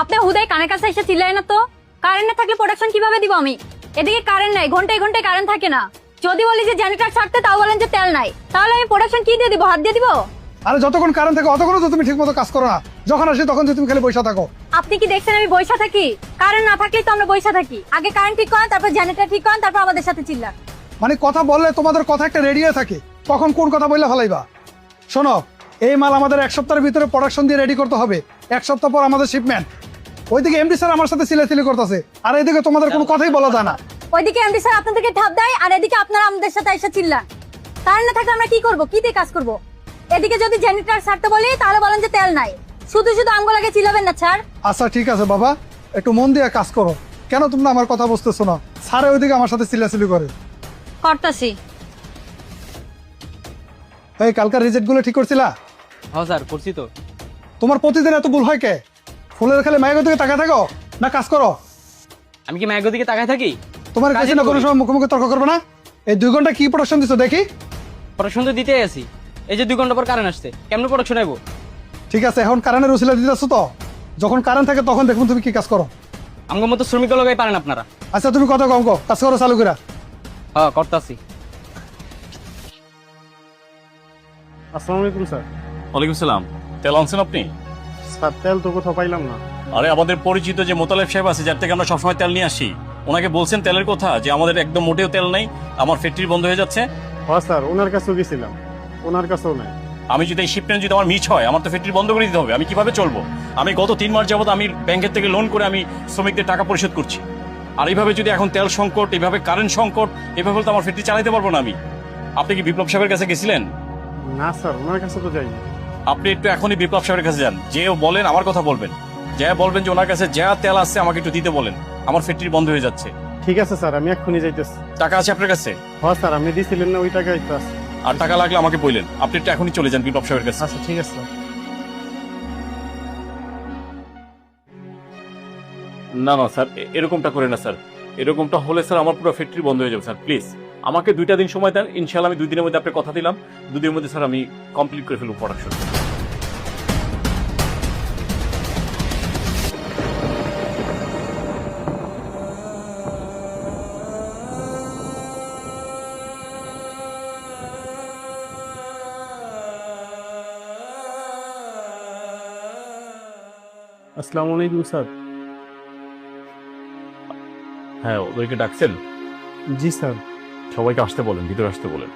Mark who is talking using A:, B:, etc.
A: আপনি হুদাই কানের কাছে এসে চিল্লায় না তো। কারেন্ট না থাকলে প্রোডাকশন কিভাবে দিব আমি? এদিকে কারেন্ট নাই, ঘন্টায় ঘন্টায় কারেন্ট থাকে না। যদি বলি যে জেনারেটর ছাড়তে, তাও বলেন যে তেল নাই। তাহলে আমি প্রোডাকশন কি দিয়ে দিব? হাত দিয়ে দিব?
B: আরে যতক্ষণ কারেন্ট থাকে অতক্ষণ তো তুমি ঠিকমতো কাজ করো না, যখন আসে তখন যে তুমি খালি বসে থাকো।
A: আপনি কি দেখছেন আমি বইসা থাকি? কারেন্ট না থাকলেই তো আমরা বইসা থাকি। আগে কারেন্ট ঠিক করেন, তারপর জেনারেটর ঠিক করেন, তারপর আমাদের সাথে চিল্লান।
B: মানে কথা বললে তোমাদের কথা একটা রেডিও থাকে, কখন কোন কথা বললে ফেলাইবা। শোনো, এই মাল আমাদের এক সপ্তাহের ভিতরে প্রোডাকশন দিয়ে রেডি করতে হবে। এক সপ্তাহ পর আমাদের শিপমেন্ট। ওইদিকে এমডি স্যার আমার সাথে সিলাসিলি করতেছে, আর এইদিকে তোমাদের কোনো কথাই বলা যায় না।
A: ওইদিকে এমডি স্যার আপনাদেরকে ঠাপ দেয়, আর এদিকে আপনারা আমাদের সাথে এসে চিল্লান। কারেন্ট না থাকলে আমরা কি করব? কি দিয়ে কাজ করব? এদিকে যদি জেনারেটর ছাড়তে বলি, তাহলে বলেন যে তেল নাই। শুধু শুধু আমগুলোকে চিল্লাবেন না স্যার।
B: আচ্ছা ঠিক আছে বাবা, একটু মন দিয়ে কাজ করো। কেন তোমরা আমার কথা বুঝতেছো না? স্যার ওইদিকে আমার সাথে সিলাসিলি করে।
A: করতাছি।
B: এই কালকার রিজেক্ট গুলো ঠিক করছিলা?
C: হ্যাঁ স্যার, করছি তো।
B: তোমার প্রতিদিন এত ভুল হয় কে? ফুলের খেলে মায়ের দিকে তাকায় থাকো না কাজ করো?
C: আমি কি ম্যাগো দিকে তাকায় থাকি?
B: তোমার কাছে না কোনো সময় মুখোমুখি তর্ক করবে না? এই 2 ঘন্টা কি প্রোডাকশন দিছো দেখি?
C: প্রোডাকশন তো দিতেই আছি। এই যে 2 ঘন্টা পর কারেন্ট আসছে, কেমন প্রোডাকশন আইবো?
B: ঠিক আছে, এখন কারেন্টের উসিলা দিতেছো তো, যখন কারেন্ট থাকে তখন দেখুন তুমি কি কাজ করো।
C: আমার মতো শ্রমিক লাগাই পারেন আপনারা।
B: আচ্ছা তুমি কথা কম কো, কাজ করো চালু করে।
C: হ্যাঁ, করতাছি।
D: আসসালামু আলাইকুম স্যার।
E: ওয়ালাইকুম সালাম। তেল আনছেন আপনি?
D: স্যার তেল তো কোথাও পাইলাম না।
E: আরে আমাদের পরিচিত যে মোতালেব সাহেব আছে, যার থেকে আমরা সবসময় তেল নিয়ে আসি, ওনাকে বলছেন তেলের কথা, যে আমাদের একদম মোটেও তেল নেই, আমার ফ্যাক্টরি বন্ধ হয়ে যাচ্ছে।
D: হ্যাঁ স্যার, ওনার কাছেও গেছিলাম, ওনার কাছেও নাই।
E: আমি যদি এই শিপমেন্ট যদি আমার মিস হয়, আমার তো ফ্যাক্টরি বন্ধ করে দিতে হবে। আমি কিভাবে চলবো? আমি গত 3 মাস যাবত আমি ব্যাংকের থেকে লোন করে আমি শ্রমিকদের টাকা পরিশোধ করছি। আর এইভাবে যদি এখন তেল সংকট, এইভাবে কারেন্ট সংকট, এইভাবে তো আমার ফ্যাক্টরি চালাতে পারবো না আমি। আপনি কি বিপ্লব সাহেবের কাছে গেছিলেন?
D: না স্যার, ওনার কাছে তো যাইনি।
E: আপনি একটু এখনই বিপ্লব সাহেবের কাছে যান, যেও বলেন আমার কথা বলবেন, যা বলবেন যে ওনার কাছে যা তেল আছে আমাকে একটু দিতে বলেন, আমার ফ্যাক্টরি বন্ধ হয়ে যাচ্ছে।
D: ঠিক আছে স্যার, আমি এক্ষুনি যাইতেছি।
E: টাকা আছে আপনার কাছে?
D: হ্যাঁ স্যার, আপনি দিছিলেন না ওই টাকাই তো আছে।
E: আর টাকা লাগলে আমাকে বললেন। আপনি একটু এখনই চলে যান বিপ্লব সাহেবের কাছে।
D: আচ্ছা ঠিক আছে স্যার।
E: না না স্যার, এরকমটা করে না স্যার। এরকমটা হলে স্যার আমার পুরো ফ্যাক্টরি বন্ধ হয়ে যাবে স্যার। প্লিজ আমাকে 2টা দিন সময় দেন, ইনশাআল্লাহ আমি 2 দিনের মধ্যে আপনাকে কথা দিলাম, 2 দিনের মধ্যে স্যার আমি কমপ্লিট করে ফেলবো প্রোডাকশন।
D: আসসালামু আলাইকুম স্যার।
E: হ্যাঁ, ওদেরকে ডাকছেন?
D: জি স্যার।
E: সবাইকে আসতে বলেন, ভিতরে আসতে বলেন।